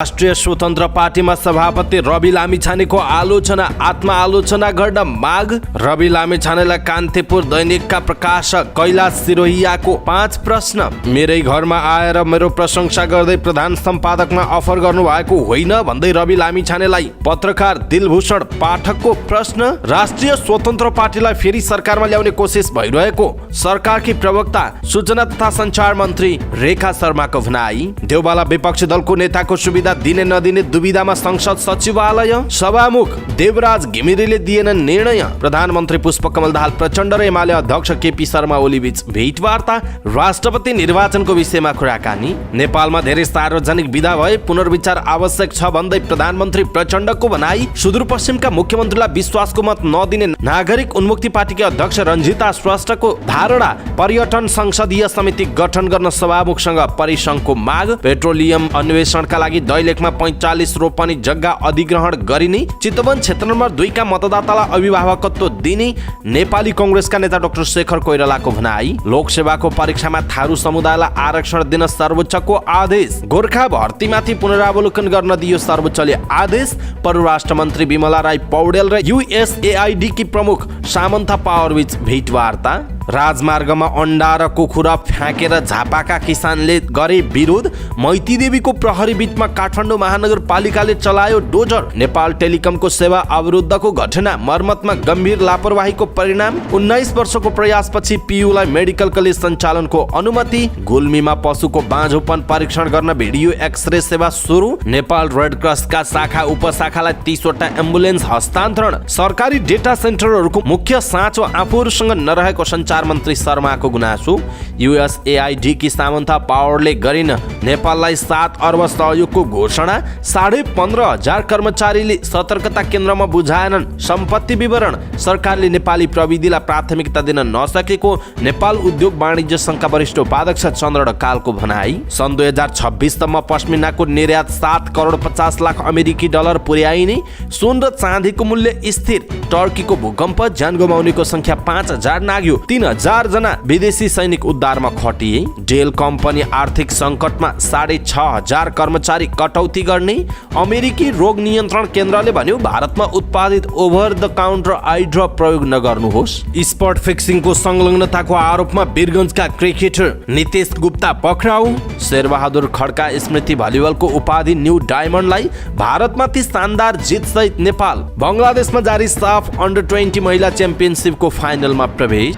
राष्ट्रिय स्वतन्त्र पार्टीमा सभापति रवि लामिछानेको आलोचना आत्मआलोचना गर्न माग। रवि लामिछानेलाई कान्तिपुर दैनिकका प्रकाशक कैलाश सिरोहियाको 5 प्रश्न। मेरै घरमा आएर मेरो प्रशंसा गर्दै प्रधान सम्पादकमा अफर गर्नुभएको होइन भन्दै रवि लामिछानेलाई पत्रकार दिलभूषण पाठकको प्रश्न। राष्ट्रिय स्वतन्त्र पार्टीलाई फेरि सरकारमा ल्याउने कोसिस भइरहेको सरकारकी प्रवक्ता सूचना तथा सञ्चार मन्त्री रेखा शर्माको भनाई। देउबाला विपक्षी दलको नेताको सुविधा दिने नदिने दुविधामा संसद सचिवालय। सभामुख देवराज घिमिरेले दिएनन् निर्णय। प्रधानमन्त्री पुष्पकमल दाहाल प्रचण्ड र एमाले अध्यक्ष केपी शर्मा ओली बीच भेटवार्ता। राष्ट्रपति निर्वाचनको विषयमा कुराकानी। नेपालमा धेरै सार्वजनिक विधा भए पुनर्विचार आवश्यक छ भन्दै प्रधानमन्त्री प्रचण्डको भनाई। सुदूरपश्चिमका मुख्यमन्त्रीलाई विश्वासको मत नदिने नागरिक उन्मुक्ति पार्टीकी अध्यक्ष रञ्जिता श्रेष्ठको धारणा। पर्यटन संसदीय समिति गठन गर्न सभामुखसँग परिसंघको माग। पेट्रोलियम अन्वेषणका लागि दैलेखमा 45 रोपनी जग्गा अधिग्रहण गरिने। चितवन क्षेत्र नम्बर 2 का मतदातालाई अभिभावकत्व दिने। नेपाली कांग्रेसका नेता डाक्टर शेखर कोइरालाको भनाई। लोकसेवाको परीक्षामा थारू समुदायलाई आरक्षण दिन सर्वोच्चको आदेश। गोर्खा भर्तीमाथि पुनरावलोकन गर्न दियो सर्वोच्चले आदेश। परराष्ट्र मन्त्री विमला राई पौडेल र USAID की प्रमुख सामन्था पावरबीच भेटवार्ता। राजमार्गमा अन्डा र कुखुरा फ्याँकेर झापाका किसानले गरे विरोध। मैतीदेवीको प्रहरी बीचमा काठमाडौँ महानगरपालिकाले चलायो डोजर। नेपाल टेलिकमको सेवा अवरुद्धको घटना मर्मतमा गम्भीर लापरवाहीको परिणाम। 19 वर्षको प्रयासपछि पियुलाई मेडिकल कलेज सञ्चालनको अनुमति। गुल्मीमा पशुको बाँझोपन परीक्षण गर्न भिडियो एक्सरे सेवा सुरु। नेपाल रेड क्रसका शाखा उपशाखालाई 30 वटा एम्बुलेन्स हस्तान्तरण। सरकारी डेटा सेन्टरहरूको मुख्य साँचो आफूहरूसँग नरहेको सञ्चार मन्त्री शर्माको गुनासो। USAID की सामन्था पावरले गरिन नेपाललाई 7 अर्ब सहयोगको घोषणा। 15,500 कर्मचारीले सतर्कता केन्द्रमा बुझाएनन् सम्पत्ति विवरण। सरकारले नेपाली प्रविधिलाई प्राथमिकता दिन नसकेको नेपाल उद्योग वाणिज्य संघका वरिष्ठ उपाध्यक्ष चन्द्र ढकालको भनाई। सन् 2026 सम्म पश्मिनाको निर्यात 7 करोड 50 लाख अमेरिकी डलर पुर्याइने। सुन र चाँदीको मूल्य स्थिर। टर्कीको भूकम्प ज्यान गुमाउनेको संख्या 5,000 नाग्यो। 3,000 जना विदेशी सैनिक उद्धारमा खटिए। डेल कम्पनी आर्थिक सङ्कटमा 6,500 कर्मचारी कटौती गर्ने। अमेरिकी रोग नियन्त्रण केन्द्रले भन्यो भारतमा उत्पादित over the counter I drop प्रयोग नगर्नुहोस्। स्पट फिक्सिङको संलग्नताको आरोपमा वीरगञ्जका क्रिकेटर नितेश गुप्ता पक्राउ। शेरबहादुर खड्का स्मृति भलिबलको उपाधि न्यू डायमन्डलाई। भारतमाथि शानदार जितसहित नेपाल बङ्गलादेशमा जारी साफ अन्डर 20 महिला च्याम्पियनसिपको फाइनलमा प्रवेश।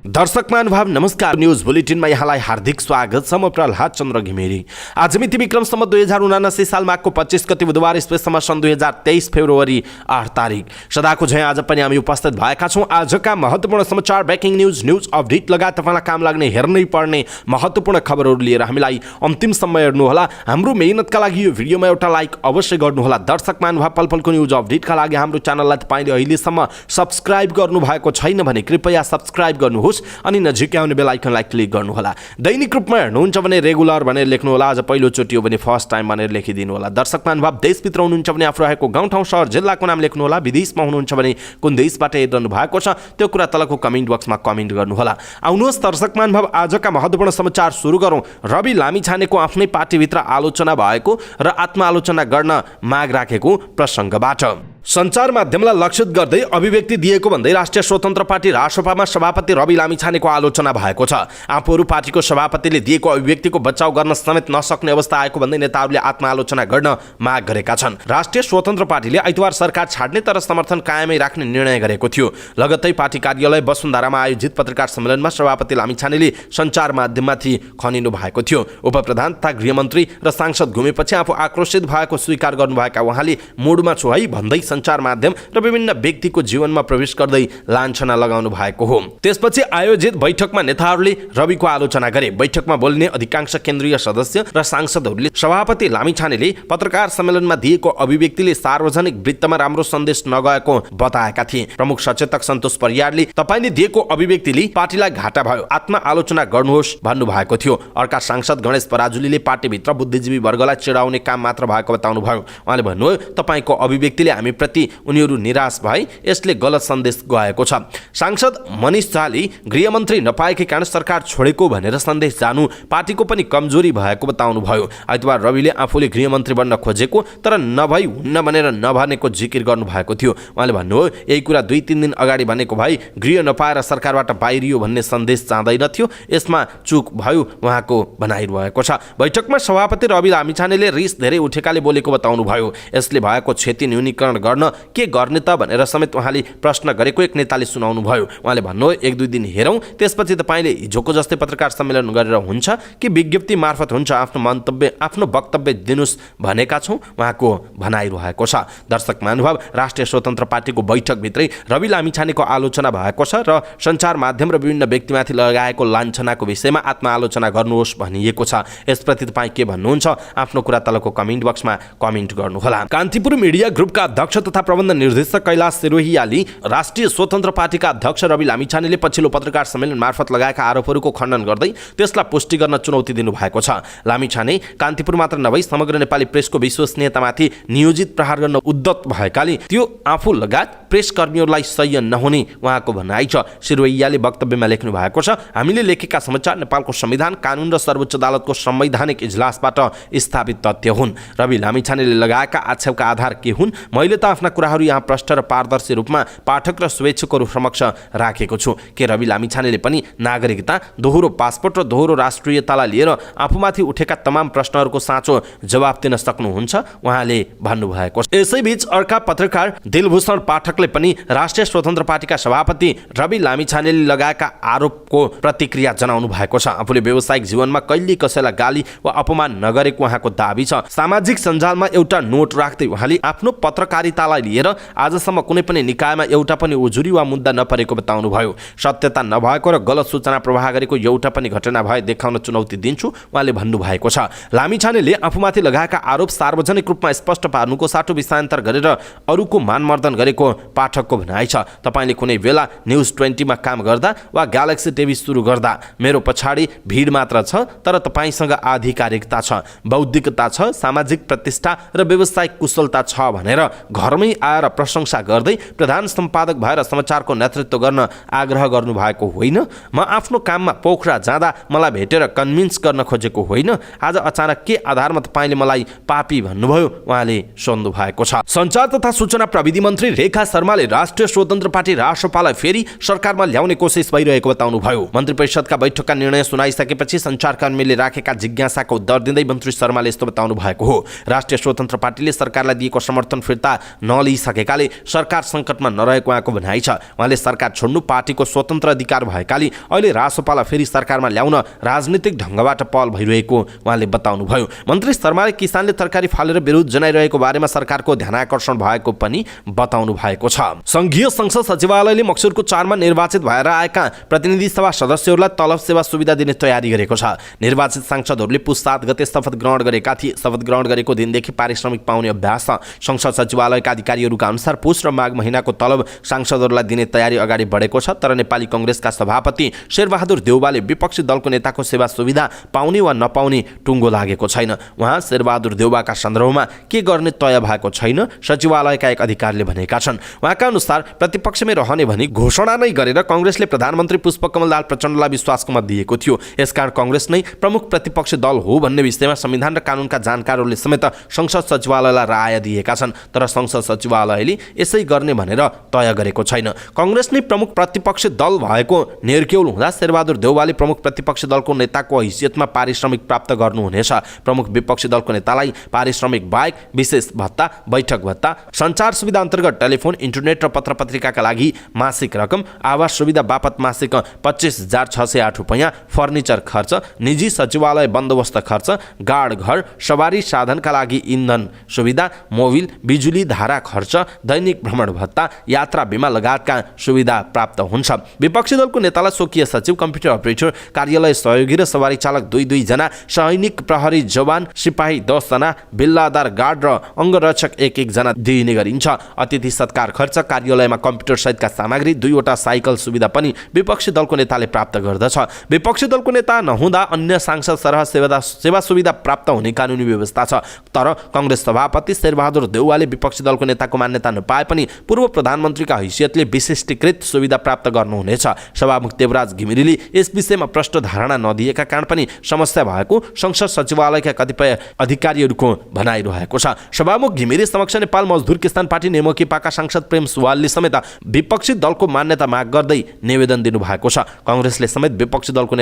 दर्शक महानुभाव नमस्कार। न्यूज बुलेटिनमा यहाँलाई हार्दिक स्वागत छ। म प्रहलाद चन्द्र घिमिरे। आज मिति विक्रमसम्म 2079 साल माघको 25 गते बुधबार स्पेसम्म सन् 2023 फेब्रुअरी 8 तारिक। सदाको झैं आज पनि हामी उपस्थित भएका छौँ आजका महत्त्वपूर्ण समाचार, ब्रेकिङ न्यूज अपडेट लगायत तपाईँलाई काम लाग्ने हेर्नै पर्ने महत्त्वपूर्ण खबरहरू लिएर हामीलाई अन्तिमसम्म हेर्नुहोला। हाम्रो मेहनतका लागि यो भिडियोमा एउटा लाइक अवश्य गर्नुहोला। दर्शक महानुभाव पलपलको न्यूज अपडेटका लागि हाम्रो च्यानललाई तपाईँले अहिलेसम्म सब्स्क्राइब गर्नुभएको छैन भने कृपया सब्स्क्राइब गर्नुहोस् अनि नजिकै आउने बेल आइकनलाई क्लिक गर्नुहोला। दैनिक रूपमा हेर्नुहुन्छ भने रेगुलर भनेर लेख्नुहोला। आज पहिलो चोटि हो भने फर्स्ट टाइम भनेर लेखिदिनु होला। दर्शक महानुभाव देशभित्र हुनुहुन्छ भने आफू रहेको गाउँ ठाउँ सहर जिल्लाको नाम लेख्नुहोला। विदेशमा हुनुहुन्छ भने कुन देशबाट हेरिरहनु भएको छ त्यो कुरा तलको कमेन्ट बक्समा कमेन्ट गर्नुहोला। आउनुहोस् दर्शक महानुभाव आजका महत्त्वपूर्ण समाचार सुरु गरौँ। रवि लामिछानेको आफ्नै पार्टीभित्र आलोचना भएको र आत्मआलोचना गर्न माग राखेको प्रसङ्गबाट सञ्चार माध्यमलाई लक्षित गर्दै अभिव्यक्ति दिएको भन्दै राष्ट्रिय स्वतन्त्र पार्टी रासपामा सभापति रवि लामिछानेको आलोचना भएको छ। आफूहरू पार्टीको सभापतिले दिएको अभिव्यक्तिको बचाउ गर्न समेत नसक्ने अवस्था आएको भन्दै नेताहरूले आत्मआलोचना गर्न माग गरेका छन्। राष्ट्रिय स्वतन्त्र पार्टीले आइतबार सरकार छाड्ने तर समर्थन कायमै राख्ने निर्णय गरेको थियो। लगत्तै पार्टी कार्यालय वसुन्धरामा आयोजित पत्रकार सम्मेलनमा सभापति लामिछानेले सञ्चार माध्यममाथि खनिनु भएको थियो। उपप्रधान तथा गृहमन्त्री र सांसद घुमेपछि आफू आक्रोशित भएको स्वीकार गर्नुभएका उहाँले मुडमा छु है भन्दै सञ्चार माध्यम र विभिन्न व्यक्तिको जीवनमा प्रवेश गर्दै लान्छना लगाउनु भएको हो। त्यसपछि आयोजित बैठकमा नेताहरूले रविको आलोचना गरे। बैठकमा बोल्ने अधिकांश केन्द्रीय सदस्य र सांसदहरूले सभापति लामिछानेले पत्रकार सम्मेलनमा दिएको अभिव्यक्तिले सार्वजनिक वृत्तमा राम्रो सन्देश नगएको बताएका थिए। प्रमुख सचेतक सन्तोष परियारले तपाईँले दिएको अभिव्यक्तिले पार्टीलाई घाटा भयो, आत्मआलोचना गर्नुहोस् भन्नुभएको थियो। अर्का सांसद गणेश पराजुलीले पार्टीभित्र बुद्धिजीवी वर्गलाई चिडाउने काम मात्र भएको बताउनु भयो। उहाँले भन्नुभयो तपाईँको अभिव्यक्तिले हामी प्रति उनीहरू निराश भए, यसले गलत सन्देश गएको छ। सांसद मनिष झाले गृहमन्त्री नपाएकै कारण सरकार छोडेको भनेर सन्देश जानु पार्टीको पनि कमजोरी भएको बताउनुभयो। आइतबार रविले आफूले गृहमन्त्री बन्न खोजेको तर नभई हुन्न भनेर नभनेको जिकिर गर्नुभएको थियो। उहाँले भन्नुभयो, यही कुरा 2-3 दिन अगाडि भनेको भए गृह नपाएर सरकारबाट बाहिरियो भन्ने सन्देश जाँदैनथ्यो, यसमा चुक भयो उहाँको भनाइरहेको छ। बैठकमा सभापति रवि लामिछानेले रिस धेरै उठेकाले बोलेको बताउनुभयो। यसले भएको क्षति न्यूनीकरण गर्न के गर्ने त भनेर समेत उहाँले प्रश्न गरेको एक नेताले सुनाउनु भयो। उहाँले भन्नुभयो, 1-2 दिन हेरौँ, त्यसपछि तपाईँले हिजोको जस्तै पत्रकार सम्मेलन गरेर हुन्छ कि विज्ञप्ति मार्फत हुन्छ, आफ्नो वक्तव्य दिनुस् भनेका छौँ, उहाँको भनाइरहेको छ। दर्शक महानुभाव, राष्ट्रिय स्वतन्त्र पार्टीको बैठकभित्रै रवि लामिछानेको आलोचना भएको छ र सञ्चार माध्यम र विभिन्न व्यक्तिमाथि लगाएको लाञ्छनाको विषयमा आत्मआलोचना गर्नुहोस् भनिएको छ। यसप्रति तपाईँ के भन्नुहुन्छ? आफ्नो कुरा तलको कमेन्ट बक्समा कमेन्ट गर्नुहोला। कान्तिपुर मिडिया ग्रुपका अध्यक्ष तथा प्रबन्ध निर्देशक कैलाश सिरोहियाले राष्ट्रिय स्वतन्त्र पार्टीका अध्यक्ष रवि लामिछानेले पछिल्लो पत्रकार सम्मेलन मार्फत लगाएका आरोपहरूको खण्डन गर्दै त्यसलाई पुष्टि गर्न चुनौती दिनुभएको छ। लामिछाने कान्तिपुर मात्र नभई समग्र नेपाली प्रेसको विश्वसनीयतामाथि नियोजित प्रहार गर्न उद्यत भएकाले त्यो आफू लगायत प्रेस कर्मीहरूलाई सह्य नहुने उहाँको भनाइ छ। सिरोहियाले वक्तव्यमा लेख्नु भएको छ, हामीले लेखेका समाचार नेपालको संविधान, कानुन र सर्वोच्च अदालतको संवैधानिक इजलासबाट स्थापित तथ्य हुन्। रवि लामिछानेले लगाएका आक्षेपका आधार के हुन्? मैले त आफ्ना कुराहरू यहाँ प्रष्ट र पारदर्शी रूपमा पाठक र शुभेच्छुकहरू समक्ष राखेको छु। के रवि लामिछानेले पनि नागरिकता, दोहोरो पासपोर्ट र दोहोरो राष्ट्रियतालाई लिएर आफूमाथि उठेका तमाम प्रश्नहरूको साँचो जवाब दिन सक्नुहुन्छ? उहाँले भन्नुभएको छ। यसैबीच अर्का पत्रकार दिलभूषण पाठकले पनि राष्ट्रिय स्वतन्त्र पार्टीका सभापति रवि लामिछानेले लगाएका आरोपको प्रतिक्रिया जनाउनु भएको छ। आफूले व्यावसायिक जीवनमा कहिले कसैलाई गाली वा अपमान नगरेको उहाँको दाबी छ। सामाजिक सञ्जालमा एउटा नोट राख्दै उहाँले आफ्नो पत्रकारितालाई लिएर आजसम्म कुनै पनि निकायमा एउटा पनि उजुरी वा मुद्दा नपरेको बताउनुभयो। सत्यता नभएको र गलत सूचना प्रवाह गरेको एउटा पनि घटना भए देखाउन चुनौती दिन्छु उहाँले भन्नुभएको छ। लामिछानेले आफूमाथि लगाएका आरोप सार्वजनिक रूपमा स्पष्ट पार्नुको साटो विषयान्तर गरेर अरूको मानमर्दन गरेको पाठकको भनाइ छ। तपाईँले कुनै बेला न्युज 20 मा काम गर्दा वा ग्यालेक्सी टिभी सुरु गर्दा मेरो पछाडि भिड मात्र छ, तर तपाईँसँग आधिकारिकता छ, बौद्धिकता छ, सामाजिक प्रतिष्ठा र व्यावसायिक कुशलता छ भनेर घरमै आएर प्रशंसा गर्दै प्रधान सम्पादक भएर समाचारको नेतृत्व गर्न आग्रह गर्नुभएको होइन। म आफ्नो काममा पोखरा जाँदा मलाई भेटेर कन्भिन्स गर्न खोजेको होइन। आज अचानक के आधारमा तपाईँले मलाई पापी भन्नुभयो? उहाँले सोध्नु भएको छ। सञ्चार तथा सूचना प्रविधि मन्त्री रेखा शर्माले राष्ट्रिय स्वतन्त्र पार्टी रासपालाई फेरि सरकारमा ल्याउने कोसिस भइरहेको बताउनुभयो। मन्त्री परिषदका बैठकका निर्णय सुनाइसकेपछि सञ्चारकर्मीले राखेका जिज्ञासाको उत्तर दिँदै मन्त्री शर्माले यस्तो बताउनु भएको हो। राष्ट्रिय स्वतन्त्र पार्टीले सरकारलाई दिएको समर्थन फिर्ता नलिइसकेकाले सरकार सङ्कटमा नरहेको उहाँको भनाइ छ। उहाँले सरकार छोड्नु पार्टीको स्वतन्त्र अधिकार भएकाले अहिले रासपालाई फेरि सरकारमा ल्याउन राजनीतिक ढङ्गबाट पहल भइरहेको उहाँले बताउनुभयो। मन्त्री शर्माले किसानले तरकारी फालेर विरोध जनाइरहेको बारेमा सरकारको ध्यानाकर्षण भएको पनि बताउनु भएको छ। संघीय संसद सचिवालयले मक्सुरको 4 मा निर्वाचित भएर आएका प्रतिनिधि सभा सदस्यहरूलाई तलब सेवा सुविधा दिने तयारी गरेको छ। निर्वाचित सांसदहरूले पुस 7 गते शपथ ग्रहण गरेका थिए। शपथ ग्रहण गरेको दिनदेखि पारिश्रमिक पाउने अभ्यास छ। संसद सचिवालयका अधिकारीहरूका अनुसार पुस र माघ महिनाको तलब सांसदहरूलाई दिने तयारी अगाडि बढेको छ। तर नेपाली कांग्रेसका सभापति शेरबहादुर देउवाले विपक्षी दलको नेताको सेवा सुविधा पाउने वा नपाउने टुङ्गो लागेको छैन। उहाँ शेरबहादुर देउवाका सन्दर्भमा के गर्ने तय भएको छैन, सचिवालयका एक अधिकारीले भनेका छन्। उहाँका अनुसार प्रतिपक्षमै रहने भनी घोषणा नै गरेर कांग्रेसले प्रधानमन्त्री पुष्पकमल दाहाल प्रचण्डलाई विश्वासको मत दिएको थियो। यसकारण कांग्रेस नै प्रमुख प्रतिपक्ष दल हो भन्ने विषयमा संविधान र कानुनका जानकारहरूले समेत संसद सचिवालयलाई राय दिएका छन्। तर संसद सचिवालयले यसै गर्ने भनेर तय गरेको छैन। कांग्रेस नै प्रमुख प्रतिपक्ष दल भएको निर्केउल हुँदा शेरबहादुर देउवाले प्रमुख प्रतिपक्ष दलको नेताको हैसियतमा पारिश्रमिक प्राप्त गर्नुहुनेछ। प्रमुख विपक्षी दलको नेतालाई पारिश्रमिक बाहेक विशेष भत्ता, बैठक भत्ता, सञ्चार सुविधा अन्तर्गत टेलिफोन, इन्टरनेट र पत्र पत्रिकाका लागि मासिक रकम, आवास सुविधा बापत मासिक 25,608 रुपैयाँ, फर्निचर खर्च, निजी सचिवालय बन्दोबस्त खर्च, गार्ड घर, सवारी साधनका लागि इन्धन सुविधा, मोबिल, बिजुली धारा खर्च, दैनिक भ्रमण भत्ता, यात्रा बिमा लगायतका सुविधा प्राप्त हुन्छ। विपक्षी दलको नेतालाई स्वकीय सचिव, कम्प्युटर अपरेटर, कार्यालय सहयोगी र सवारी चालक 2-2 जना, सैनिक प्रहरी जवान सिपाही 10 जना, बिल्लादार गार्ड र अङ्गरक्षक 1-1 जना दिइने गरिन्छ। अतिथि सत्कार खर्च, कार्यालयमा कम्प्युटर सहितका सामग्री, 2वटा साइकल सुविधा पनि विपक्षी दलको नेताले प्राप्त गर्दछ। विपक्षी दलको नेता नहुँदा अन्य सांसद सरह सेवा सुविधा प्राप्त हुने कानुनी व्यवस्था छ। तर कांग्रेस सभापति शेरबहादुर देउवाले विपक्षी दलको नेताको मान्यता नपाए पनि पूर्व प्रधानमन्त्रीका हैसियतले विशिष्टीकृत सुविधा प्राप्त गर्नुहुनेछ। सभामुख देवराज घिमिरेले यस विषयमा प्रष्ट धारणा नदिएका कारण पनि समस्या भएको संसद सचिवालयका कतिपय अधिकारीहरूको भनाइरहेको छ। सभामुख घिमिरे समक्ष नेपाल मजदुर किसान पार्टी नेमोकेपाका सांसद प्रेम सुवालले समेत विपक्षी दलको मान्यता माग गर्दै निवेदन दिनुभएको छ। कांग्रेसले समेत विपक्षी दलको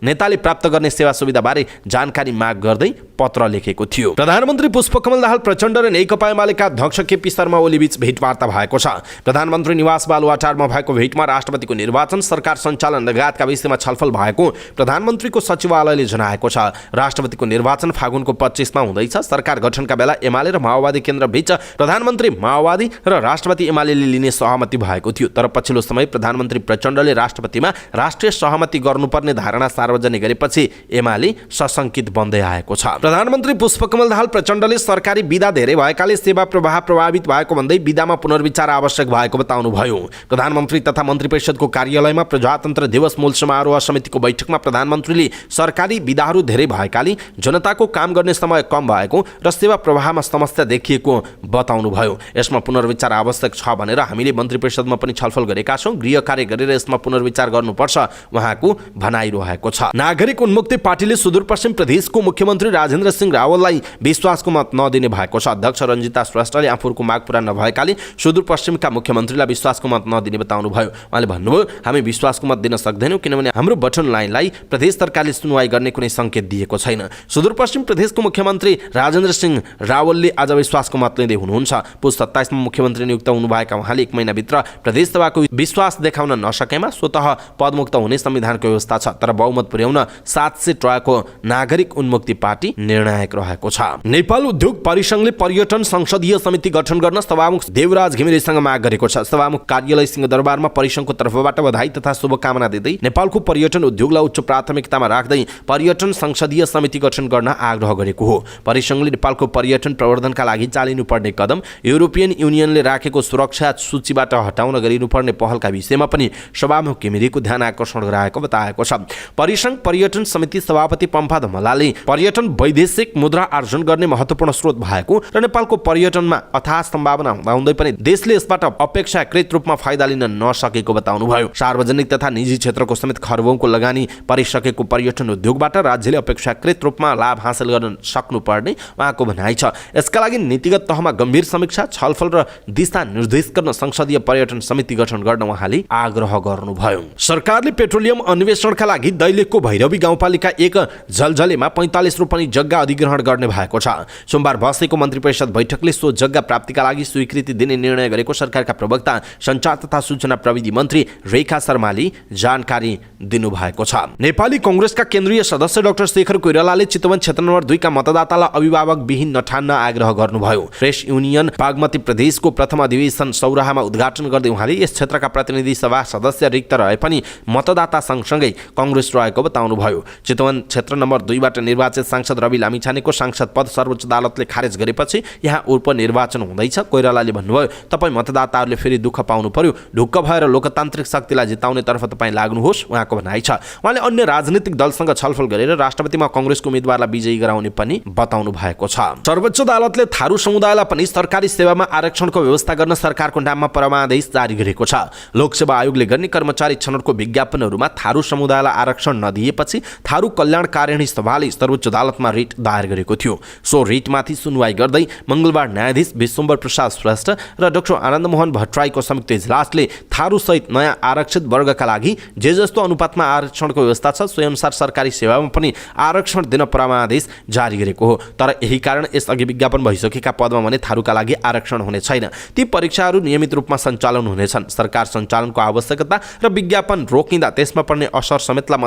नेताले प्राप्त गर्ने सेवा सुविधा बारे जानकारी माग गर्दै पत्र लेखेको थियो। प्रधानमन्त्री पुष्पकमल दाहाल प्रचण्ड र नेकपा एमालेका अध्यक्ष केपी शर्मा ओली बीच भेटवार्ता भएको छ। प्रधानमन्त्री निवास बालुवाटारमा भएको भेटमा राष्ट्रपतिको निर्वाचन, सरकार सञ्चालन लगायतका विषयमा छलफल भएको प्रधानमन्त्रीको सचिवालयले जनाएको छ। राष्ट्रपतिको निर्वाचन फागुनको 25 मा हुँदैछ। सरकार गठनका बेला एमाले र माओवादी केन्द्र बीच प्रधानमन्त्री माओवादी र राष्ट्रपति एमालेले लिने सहमति भएको थियो। तर पछिल्लो समय प्रधानमन्त्री प्रचण्डले राष्ट्रपतिमा राष्ट्रिय सहमति गर्नुपर्ने धारणा सार्वजनिक गरेपछि एमाले सशंकित बन्दै आएको छ। प्रधानमन्त्री पुष्पकमल दाहाल प्रचण्डले सरकारी बिदा धेरै भएकाले सेवा प्रवाह प्रभावित भएको भन्दै बिदामा पुनर्विचार आवश्यक भएको बताउनुभयो। प्रधानमन्त्री तथा मन्त्री परिषदको कार्यालयमा प्रजातन्त्र दिवस मूल समारोह समितिको बैठकमा प्रधानमन्त्रीले सरकारी बिदाहरू धेरै भएकाले जनताको काम गर्ने समय कम भएको र सेवा प्रवाहमा समस्या देखिएको बताउनुभयो। यसमा पुनर्विचार आवश्यक छ भनेर हामीले मन्त्री परिषदमा पनि छलफल गरेका छौँ। गृह कार्य गरेर यसमा पुनर्विचार गर्नुपर्छ उहाँको भनाइरहेको छ। नागरिक उन्मुक्ति पार्टीले सुदूरपश्चिम प्रदेशको मुख्यमन्त्री राजेन्द्र सिंह रावललाई विश्वासको मत नदिने भएको छ। अध्यक्ष रञ्जिता श्रेष्ठले आफूहरूको माग पूरा नभएकाले सुदूरपश्चिमका मुख्यमन्त्रीलाई विश्वासको मत नदिने बताउनुभयो। उहाँले भन्नुभयो, हामी विश्वासको मत दिन सक्दैनौँ किनभने हाम्रो बटन लाइनलाई प्रदेश सरकारले सुनवाई गर्ने कुनै सङ्केत दिएको छैन। सुदूरपश्चिम प्रदेशको मुख्यमन्त्री राजेन्द्र सिंह रावलले आज विश्वासको मत लिँदै हुनुहुन्छ। पुस 27 मा मुख्यमन्त्री नियुक्त हुनुभएका उहाँले 1 महिनाभित्र प्रदेश सभाको विश्वास देखाउन नसकेमा स्वतः पदमुक्त हुने संविधानको व्यवस्था छ। तर बहुमत पुर्याउन 700 को नागरिक उन्मुक्ति पार्टी निर्णायक रहेको छ। नेपाल उद्योग परिसंघले पर्यटन संसदीय समिति गठन गर्न सभामुख देवराज घिमिरेसँग माग गरेको छ। सभामुख कार्यालय सिंहदरबारमा परिसंघको तर्फबाट बधाई तथा शुभकामना दिँदै नेपालको पर्यटन उद्योगलाई उच्च प्राथमिकतामा राख्दै पर्यटन संसदीय समिति गठन गर्न आग्रह गरेको हो। परिसंघले नेपालको पर्यटन प्रवर्धनका लागि चालिनुपर्ने कदम, युरोपियन युनियनले राखेको सुरक्षा सूचीबाट हटाउन गरिनुपर्ने पहलका विषयमा पनि सभामुख घिमिरेको ध्यान आकर्षण गराएको बताएको छ। परिसंघ पर्यटन समिति सभापति पम्फा धमलाले पर्यटन वैदेशिक मुद्रा आर्जन गर्ने महत्त्वपूर्ण स्रोत भएको र नेपालको पर्यटनमा अथाह सम्भावना हुँदै पनि देशले यसबाट अपेक्षाकृत रूपमा फाइदा लिन नसकेको बताउनुभयो। सार्वजनिक तथा निजी क्षेत्रको समेत खरबौंको लगानी परिसकेको पर्यटन उद्योगबाट राज्यले अपेक्षाकृत रूपमा लाभ हासिल गर्न सक्नुपर्ने उहाँको भनाइ छ। यसका लागि नीतिगत तहमा गम्भीर समीक्षा, छलफल र दिशा निर्देश गर्न संसदीय पर्यटन समिति गठन गर्न उहाँले आग्रह गर्नुभयो। सरकारले पेट्रोलियम अन्वेषणका लागि दैलेखको भैरवी गाउँपालिका 1 जलजलेमा 45 रोपनी जग्गा अधिग्रहण गर्ने भएको छ। सोमबार बसेको मन्त्री परिषद बैठकले सो जग्गा प्राप्तिका लागि स्वीकृति दिने निर्णय गरेको सरकारका प्रवक्ता सञ्चार तथा सूचना प्रविधि मन्त्री रेखा शर्माले जानकारी दिनुभएको छ। नेपाली कांग्रेसका केन्द्रीय सदस्य डाक्टर शेखर कोइरालाले चितवन क्षेत्र नम्बर 2 का मतदातालाई अभिभावक विहीन नठान्न आग्रह गर्नुभयो। प्रेस युनियन बागमती प्रदेशको प्रथम अधिवेशन सौराहामा उद्घाटन गर्दै उहाँले यस क्षेत्रका प्रतिनिधि सभा सदस्य रिक्त रहे पनि मतदाता सँगसँगै कांग्रेस रहेको बताउनुभयो। चितवन क्षेत्र नम्बर 2 बाट निर्वाचित सांसद रवि लामिछानेको सांसद पद सर्वोच्च अदालतले खारेज गरेपछि यहाँ उपनिर्वाचन हुँदैछ। कोइरालाले भन्नुभयो, तपाईँ मतदाताहरूले फेरि दुःख पाउनु पर्यो, ढुक्क भएर लोकतान्त्रिक शक्तिलाई जिताउने तर्फ तपाईँ लाग्नुहोस् उहाँको भनाइ छ। उहाँले अन्य राजनीतिक दलसँग छलफल गरेर राष्ट्रपतिमा कांग्रेसको उम्मेदवारलाई विजयी गराउने पनि बताउनु भएको छ। सर्वोच्च अदालतले थारू समुदायलाई पनि सरकारी सेवामा आरक्षणको व्यवस्था गर्न सरकारको नाममा परमादेश जारी गरेको छ। लोकसेवा आयोगले गर्ने कर्मचारी छनौटको विज्ञापनहरूमा थारू समुदायलाई आरक्षण नदिएपछि थारू कल्याणकारिणी सभाले सर्वोच्च अदालतमा रिट दायर गरेको थियो। सो रिटमाथि सुनवाई गर्दै मंगलबार न्यायाधीश विश्वम्भर प्रसाद श्रेष्ठ र डाक्टर आनन्दमोहन भट्टराईको संयुक्त इजलासले थारू सहित नयाँ आरक्षित वर्गका लागि जे जस्तो अनुपातमा आरक्षणको व्यवस्था छ सोही अनुसार सरकारी सेवामा पनि आरक्षण दिन परमादेश जारी गरेको हो। तर यही कारण यसअघि विज्ञापन भइसकेका पदमा भने थारूका लागि आरक्षण हुने छैन। ती परीक्षाहरू नियमित रूपमा सञ्चालन हुनेछन्। सरकार सञ्चालनको आवश्यकता र विज्ञापन रोकिँदा त्यसमा पर्ने असर समेतलाई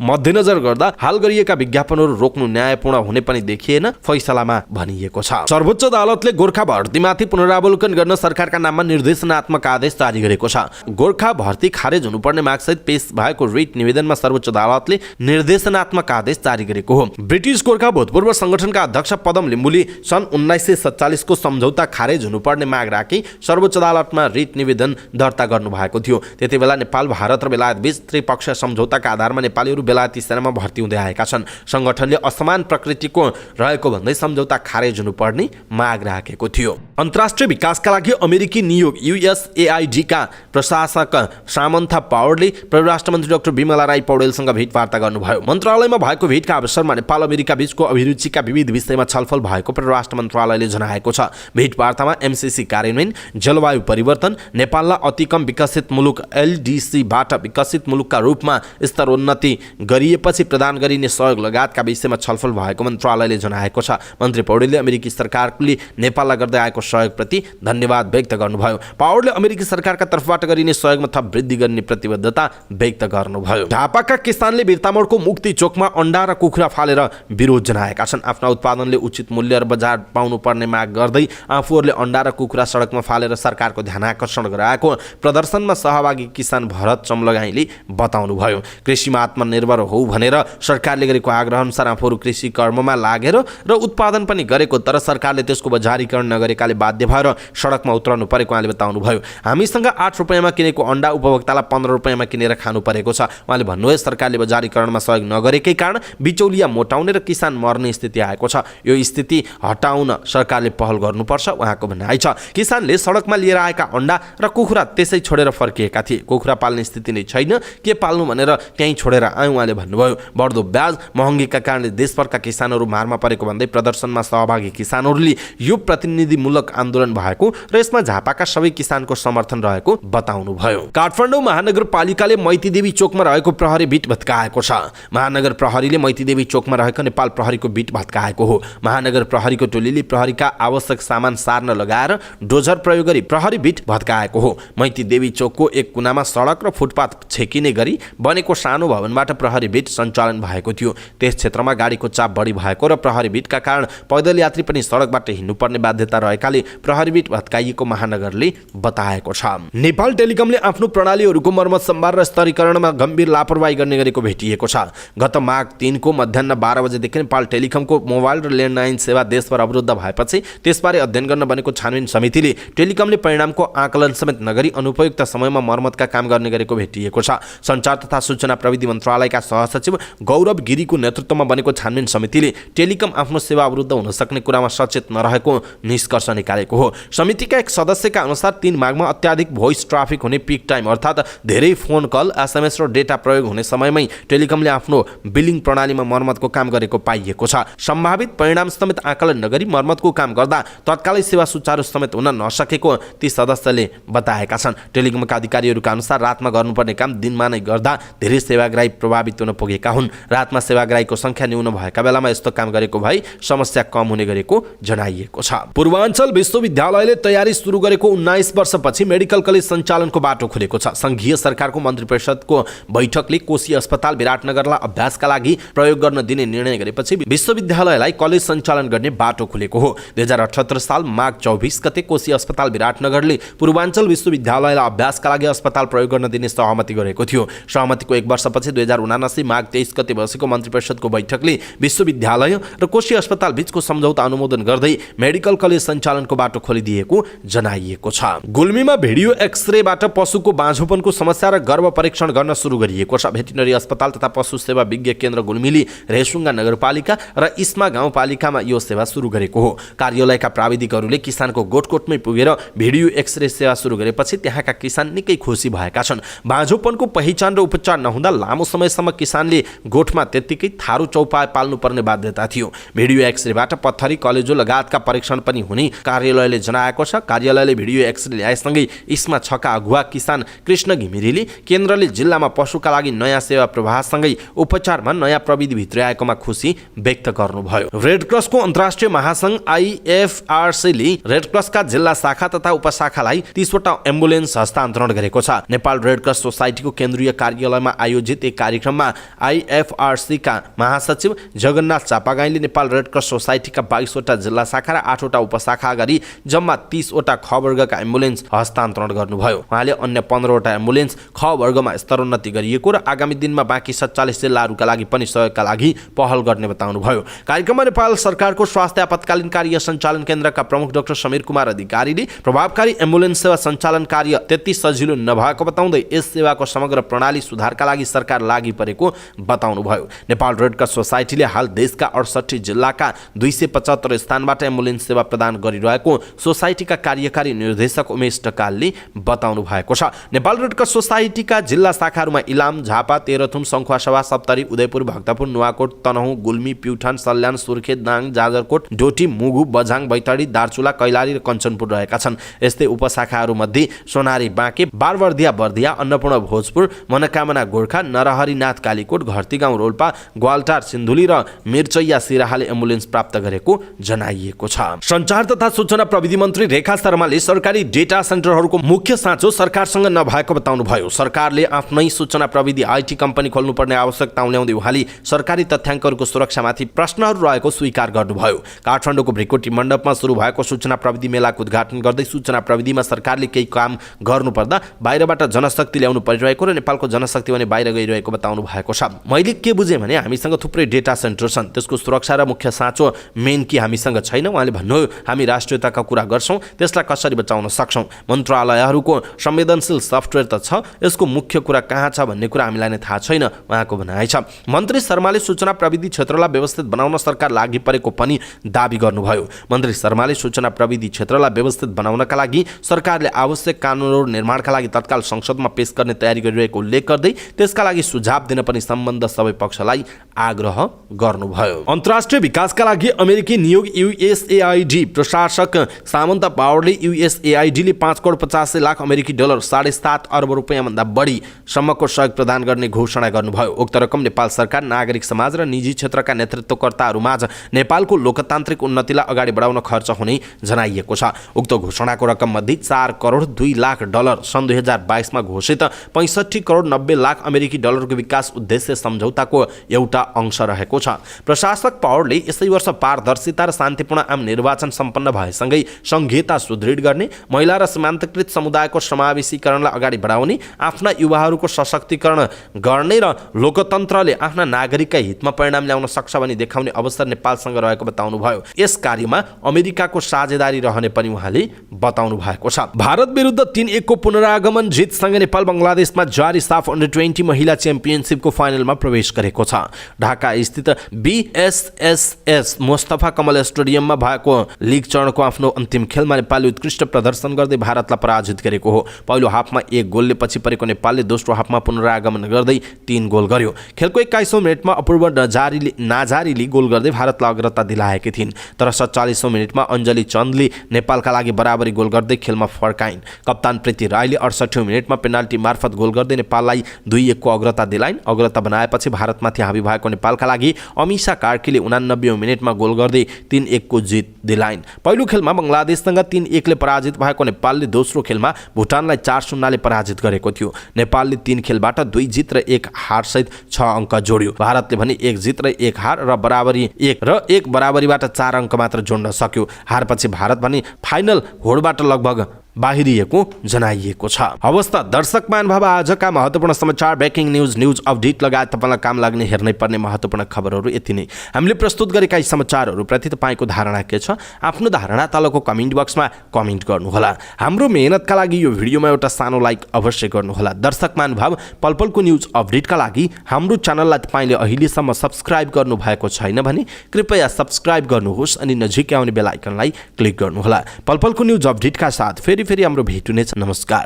मध्यनजर गर्दा हाल गरिएका विज्ञापनहरू रोक्नु न्यायपूर्ण हुने पनि देखिएन, फैसलामा भनिएको छ। सर्वोच्च अदालतले गोर्खा भर्तीमाथि पुनरावलोकन गर्न सरकारका नाममा निर्देशनात्मक आदेश जारी गरेको छ। गोर्खा भर्ती खारेज हुनुपर्ने मागसहित पेश भएको रिट निवेदनमा सर्वोच्च अदालतले निर्देशनात्मक आदेश जारी गरेको हो। ब्रिटिश गोर्खा भूतपूर्व संगठनका अध्यक्ष पदम लिम्बुले सन् 1947 को सम्झौता खारेज हुनुपर्ने माग राखी सर्वोच्च अदालतमा रिट निवेदन दर्ता गर्नुभएको थियो। त्यतिबेला नेपाल, भारत र बेलायत बीच त्रिपक्षीय सम्झौताका आधारमा नेपालीहरू बेलायती सेनामा भर्ती हुँदै आएका छन्। संगठनले असमान प्रकृतिको रहेको भन्दै सम्झौता खारेज हुनुपर्ने माग राखेको थियो। अन्तर्राष्ट्रिय विकासका लागि अमेरिकी नियोग USAID का प्रशासक सामन्था पावरले परराष्ट्र मन्त्री डाक्टर बिमला राई पौडेलसँग भेटवार्ता गर्नुभयो। मन्त्रालयमा भएको भेटका अवसरमा नेपाल अमेरिका बीचको अभिरुचिका विविध विषयमा छलफल भएको परराष्ट्र मन्त्रालयले जनाएको छ। भेटवार्तामा MCC कार्यान्वयन, जलवायु परिवर्तन, नेपाललाई अति कम विकसित मुलुक LDC बाट विकसित मुलुकका रूपमा स्तरोन्नति गरिएपछि प्रदान गरिने सहयोग लगायतका विषयमा छलफल भएको मन्त्रालयले जनाएको छ। मन्त्री पौडेलले अमेरिकी सरकारले नेपाललाई गर्दै आएको सहयोगप्रति धन्यवाद व्यक्त गर्नुभयो। पावरले अमेरिकी सरकारका तर्फबाट गरिने सहयोगमा थप वृद्धि गर्ने प्रतिबद्धता व्यक्त गर्नुभयो। झापाका किसानले बिर्तामोडको मुक्ति चोकमा अन्डा र कुखुरा फालेर विरोध जनाएका छन्। आफ्ना उत्पादनले उचित मूल्य र बजार पाउनुपर्ने माग गर्दै आफूहरूले अन्डा र कुखुरा सडकमा फालेर सरकारको ध्यान आकर्षण गराएको प्रदर्शनमा सहभागी किसान भरत चम्लगाईले बताउनुभयो। कृषिमा आत्मनिर्भर हो भनेर सरकारले गरेको आग्रह अनुसार आफूहरू कृषि कर्ममा लागेर र उत्पादन पनि गरेको, तर सरकारले त्यसको बजारीकरण नगरेकाले बाध्य भएर सडकमा उत्रनु परेको उहाँले बताउनुभयो। हामीसँग 8 रुपैयाँमा किनेको अन्डा उपभोक्तालाई 15 रुपैयाँमा किनेर खानु परेको छ। उहाँले भन्नुभयो सरकारले बजारीकरणमा सहयोग नगरेकै कारण बिचौलिया मोटाउने र किसान मर्ने स्थिति आएको छ। यो स्थिति हटाउन सरकारले पहल गर्नुपर्छ उहाँको भनाइ छ। किसानले सडकमा लिएर आएका अन्डा र कुखुरा त्यसै छोडेर फर्किएका थिए। कुखुरा पाल्ने स्थिति नै छैन, के पाल्नु भनेर त्यहीँ छोडेर आयौँ उहाँले भन्नुभयो। बढ्दो ब्याज महँगीका कारणले देशभरका किसानहरू मारमा परेको भन्दै प्रदर्शनमा सहभागी किसानहरूले यो प्रतिनिधिमूलक आन्दोलन भएको र यसमा झापाका सबै किसानको समर्थन रहेको बताउनुभयो। काठमाडौँ महानगरपालिकाले मैतीदेवी चोकमा रहेको प्रहरी बिट भत्काएको छ। महानगर प्रहरीले मैतीदेवी चोकमा रहेको नेपाल प्रहरीको बिट भत्काएको हो। महानगर प्रहरीको टोलीले प्रहरीका आवश्यक सामान सार्न लगाएर डोजर प्रयोग गरी प्रहरी बिट भत्काएको हो। मैतीदेवी चोकको एक कुनामा सडक र फुटपाथ छेकिने गरी बनेको सानो भवनबाट प्रहरी बिट सञ्चालन भएको थियो। त्यस क्षेत्रमा गाडीको चाप बढी भएको र प्रहरी बिटका कारण पैदल यात्री पनि सडकबाट हिँड्नुपर्ने बाध्यता रहेकाले प्रहरी बिट भत्काइएको महानगरले बताएको छ। नेपाल टेलिकमले आफ्नो प्रणालीहरूको मर्मत सम्भार र स्तरीकरणमा गम्भीर लापरवाही गर्ने गरेको भेटिएको छ। गत माघ 3 को मध्याह्न 12 बजेदेखि नेपाल टेलिकमको मोबाइल र ल्यान्डलाइन सेवा देशभर अवरुद्ध भएपछि त्यसबारे अध्ययन गर्न बनेको छानबिन समितिले टेलिकमले परिणामको आकलन समेत नगरी अनुपयुक्त समयमा मर्मतका काम गर्ने गरेको भेटिएको छ। सञ्चार तथा सूचना प्रविधि मन्त्रालयका सहसचिव गौरव गिरीको नेतृत्वमा बनेको छानबिन समितिले टेलिकम आफ्नो सेवा अवरुद्ध हुन सक्ने कुरामा सचेत नरहेको निष्कर्ष निकालेको हो। समितिका एक सदस्यका अनुसार 3 माघमा अत्याधिक भोइस ट्राफिक हुने पिक टाइम अर्थात् धेरै फोन कल, SMS र डेटा प्रयोग हुने समयमै टेलिकमले आफ्नो बिलिङ प्रणालीमा मर्मतको काम गरेको पाइएको छ। सम्भावित परिणाम समेत आकलन नगरी मर्मतको काम गर्दा तत्कालै सेवा सुचारू समेत हुन नसकेको ती सदस्यले बताएका छन्। टेलिकमका अधिकारीहरूका अनुसार रातमा गर्नुपर्ने काम दिनमा नै गर्दा धेरै सेवाग्राही प्रभावित हुन पुगेका हुन्। रातमा सेवाग्राहीको संख्या न्यून भएका बेलामा यस्तो काम गरेको भए समस्या कम हुने गरेको जनाइएको छ। पूर्वाञ्चल विश्वविद्यालयले तयारी सुरु गरेको 19 वर्षपछि मेडिकल कलेज सञ्चालनको बाटो खुलेको छ। संघीय सरकारको मन्त्री परिषदको बैठकले कोशी अस्पताल विराटनगरलाई अभ्यासका लागि प्रयोग गर्न दिने निर्णय गरेपछि विश्वविद्यालयलाई कलेज सञ्चालन गर्ने बाटो खुलेको हो। 2078 साल माघ 24 गते कोशी अस्पताल विराटनगरले पूर्वाञ्चल विश्वविद्यालयलाई अभ्यासका लागि अस्पताल प्रयोग गर्न दिने सहमति गरेको थियो। सहमतिको 1 वर्षपछि 2079 माघ 23 गते बसेको मन्त्री परिषदको बैठकले विश्वविद्यालय र कोशी अस्पताल बीचको सम्झौता अनुमोदन गर्दै मेडिकल कलेज सञ्चालनको बाटो खोलिदिएको जनाइएको छ। गुल्मीमा भिडियो एक्सरेबाट पशुको बाँझोपनको समस्या र गर्भ परीक्षण गर्न सुरु गरिएको छ। भेटिनरी अस्पताल तथा पशु सेवा विज्ञ केन्द्र गुल्मीले रेसुङ्गा नगरपालिका र इस्मा गाउँपालिकामा यो सेवा सुरु गरेको हो। कार्यालयका प्राविधिकहरूले किसानको गोठकोटमै पुगेर भिडियो एक्सरे सेवा सुरु गरेपछि त्यहाँका किसान निकै खुसी भएका छन्। बाँझोपनको पहिचान र उपचार नहुँदा लामो समयसम्म किसानले गोठमा त्यत्तिकै थारू चौपाए पाल्नुपर्ने बाध्यता थियो। भिडियो एक्सरेबाट पत्थरी, कलेजो लगायतका परीक्षण पनि हुने कार्यालयले जनाएको छ। कार्यालयले भिडियो एक्सरे ल्याएसँगै इस्मा 6 का अगुवा किसान कृष्ण घिमिरेले केन्द्रले जिल्लामा पशुका लागि नयाँ सेवा प्रवाहसँगै उपचारमा नयाँ प्रविधि भित्र्याएकोमा खुसी व्यक्त गर्नुभयो। रेड क्रसको अन्तर्राष्ट्रिय महासङ्घ IFRCले रेड क्रसका जिल्ला शाखा तथा उपशाखालाई 30 वटा एम्बुलेन्स हस्तान्तरण गरेको छ। नेपाल रेड क्रस सोसाइटीको केन्द्रीय कार्यालयमा आयोजित एक कार्यक्रममा IFRC का महासचिव जगन्नाथ चापागाईले नेपाल रेड क्रस सोसाइटीका 22 वटा जिल्ला शाखा र 8 वटा उपशाखा सल्लाह गरी जम्मा 30 वटा ख वर्गका एम्बुलेन्स हस्तान्तरण गर्नुभयो। उहाँले अन्य 15 वटा एम्बुलेन्स ख वर्गमा स्तरोन्नति गरिएको र आगामी दिनमा बाँकी 47 जिल्लाहरूका लागि पनि सहयोगका लागि पहल गर्ने बताउनुभयो। कार्यक्रममा नेपाल सरकारको स्वास्थ्य आपतकालीन कार्य सञ्चालन केन्द्रका प्रमुख डाक्टर समीर कुमार अधिकारीले प्रभावकारी एम्बुलेन्स सेवा सञ्चालन कार्य त्यति सजिलो नभएको बताउँदै यस सेवाको समग्र प्रणाली सुधारका लागि सरकार लागि परेको बताउनुभयो। नेपाल रेड क्रस सोसाइटीले हाल देशका 68 जिल्लाका 275 स्थानबाट एम्बुलेन्स सेवा प्रदान गरिरहेको सोसाइटीका कार्यकारी निर्देशक उमेश ढकालले बताउनु भएको छ। नेपाल रेड क्रस सोसाइटीका जिल्ला शाखाहरूमा इलाम, झापा, तेह्रथुम, सङ्खुवासभा, सप्तरी, उदयपुर, भक्तपुर, नुवाकोट, तनहुँ, गुल्मी, प्युठान, सल्यान, सुर्खेत, दाङ, जाजरकोट, डोटी, मुगु, बझाङ, बैतडी, दार्चुला, कैलाली र कञ्चनपुर रहेका छन्। यस्तै उपशाखाहरूमध्ये सोनारी बाँके, बारवर्दिया बर्दिया, अन्नपूर्ण भोजपुर, मनोकामना गोर्खा, नरहरिनाथ कालीकोट, घरती गाउँ रोल्पा, ग्वालटार सिन्धुली र मिर्चैया सिराहाले एम्बुलेन्स प्राप्त गरेको जनाइएको छ। सञ्चार तथा सूचना प्रविधि मन्त्री रेखा शर्माले सरकारी डेटा सेन्टरहरूको मुख्य साँचो सरकारसँग नभएको बताउनुभयो। सरकारले आफ्नै सूचना प्रविधि आइटी कम्पनी खोल्नुपर्ने आवश्यकता ल्याउँदै उहाँले सरकारी तथ्याङ्कहरूको सुरक्षामाथि प्रश्नहरू रहेको स्वीकार गर्नुभयो। काठमाडौँको भ्रिकुटी मण्डपमा सुरु भएको सूचना प्रविधि मेलाको उद्घाटन गर्दै सूचना प्रविधिमा सरकारले केही काम गर्नुपर्दा बाहिरबाट जनशक्ति ल्याउनु परिरहेको र नेपालको जनशक्ति भने बाहिर गइरहेको बताउनु भएको छ। मैले के बुझेँ भने हामीसँग थुप्रै डेटा सेन्टर छन्, त्यसको सुरक्षा र मुख्य साँचो मेन कि हामीसँग छैन। उहाँले भन्नुभयो हामी राष्ट्रियताका कुरा गर्छौँ, त्यसलाई कसरी बचाउन सक्छौँ। मन्त्रालयहरूको संवेदनशील सफ्टवेयर त छ, यसको मुख्य कुरा कहाँ छ भन्ने कुरा हामीलाई नै थाहा छैन, उहाँको भनाइ छ। मन्त्री शर्माले सूचना प्रविधि क्षेत्रलाई व्यवस्थित बनाउन सरकार लागि परेको पनि दाबी गर्नुभयो। मन्त्री शर्माले सूचना प्रविधि क्षेत्रलाई व्यवस्थित बनाउनका लागि सरकारले आवश्यक कानुनहरू निर्माणका लागि तत्काल संसदमा पेश गर्ने तयारी गरिरहेको उल्लेख गर्दै त्यसका लागि सुझाव दिन पनि सम्बन्ध सबै पक्षलाई आग्रह गर्नुभयो। अन्तर्राष्ट्रिय विकासका लागि अमेरिकी नियोग युएसएआइडी प्रशासक सामन्ता पावरले युएसएआइडीले 5,85,00,000 अमेरिकी डलर $7.5 अर्ब रुपियाँभन्दा बढी सम्मको सहयोग प्रदान गर्ने घोषणा गर्नुभयो। उक्त रकम नेपाल सरकार, नागरिक समाज र निजी क्षेत्रका नेतृत्वकर्ताहरूमाझ नेपालको लोकतान्त्रिक उन्नतिलाई अगाडि बढाउन खर्च हुने जनाइएको छ। उक्त घोषणाको रकम मध्ये $4,02,00,000 सन् 2022 मा घोषित $65,90,00,000 अमेरिकी डलरको विकास उद्देश्य सम्झौताको एउटा अंश रहेको छ। प्रशासक पावरले यसै वर्ष पारदर्शिता र शान्तिपूर्ण आम निर्वाचन सम्पन्न भएसँगै संघीयता सुदृढ गर्ने, महिला र सीमान्तकृत समुदायको समावेशीकरणलाई अगाडि बढाउने, आफ्ना युवाहरूको सशक्तिकरण गर्ने र लोकतन्त्रले आफ्ना नागरिकका हितमा परिणाम ल्याउन सक्छ भनी देखाउने अवसर नेपालसँग रहेको बताउनुभयो। यस कार्यमा अमेरिकाको साझेदारी रहने पनि उहाँले बताउनु भएको छ। भारत विरुद्ध 3-1 को पुनरागमन जितसँगै नेपाल बङ्गलादेशमा जारी साफ अन्डर-20 महिला च्याम्पियनसिपको फाइनलमा प्रवेश गरेको छ। ढाका स्थित बीएसएसएस मुस्तफा कमल स्टेडियममा भएको लिग चरणको आफ्नो अन्तिम खेलमा नेपालले उत्कृष्ट प्रदर्शन गर्दै भारतलाई पराजित गरेको हो। पहिलो हाफमा 1 गोलले पछि परेको नेपालले दोस्रो हाफमा पुनरागमन गर्दै 3 गोल गर्यो। खेलको 21औं मिनेटमा अपूर्व नाजारीले गोल गर्दै भारतलाई अग्रता दिलाएकी थिइन्, तर 47औं मिनेटमा अञ्जली चन्दले नेपालका लागि बराबरी गोल गर्दै खेलमा फर्काइन्। कप्तान प्रीति राईले 68औं मिनेटमा पेनाल्टी मार्फत गोल गर्दै नेपाललाई 2-1 को अग्रता दिलाइन्। अग्रता बनाएपछि भारतमाथि हावी भएको नेपालका लागि अमिषा कार्कीले 89औं मिनेटमा गोल गर्दै 3-1 को जित दिलाइन्। पहिलो खेलमा बङ्गलादेशसँग 3-1 ले पराजित भएको नेपालले दोस्रो खेलमा भुटानलाई 4-0 ले पराजित गरेको थियो। नेपालले 3 खेलबाट 2 जित र 1 हार सहित 6 अङ्क जोड्यो। भारतले भने 1 जित र 1 हार र बराबरी 1 बराबरीबाट 4 अङ्क मात्र जोड्न सक्यो। हारपछि भारत भने फाइनल होडबाट लगभग बाहिरिएको जनाइएको छ। अवस्था दर्शक महानुभाव, आजका महत्त्वपूर्ण समाचार, ब्रेकिङ न्युज अपडेट लगायत तपाईँलाई काम लाग्ने हेर्नै पर्ने महत्त्वपूर्ण खबरहरू यति नै। हामीले प्रस्तुत गरेका यी समाचारहरूप्रति तपाईँको धारणा के छ? आफ्नो धारणा तलको कमेन्ट बक्समा कमेन्ट गर्नुहोला। हाम्रो मेहनतका लागि यो भिडियोमा एउटा सानो लाइक अवश्य गर्नुहोला। दर्शक महानुभाव, पलपलको न्युज अपडेटका लागि हाम्रो च्यानललाई तपाईँले अहिलेसम्म सब्स्क्राइब गर्नुभएको छैन भने कृपया सब्स्क्राइब गर्नुहोस् अनि नजिकै आउने बेल आइकनलाई क्लिक गर्नुहोला। पलपलको न्युज अपडेटका साथ फेरि हाम्रो भेट हुनेछ। नमस्कार।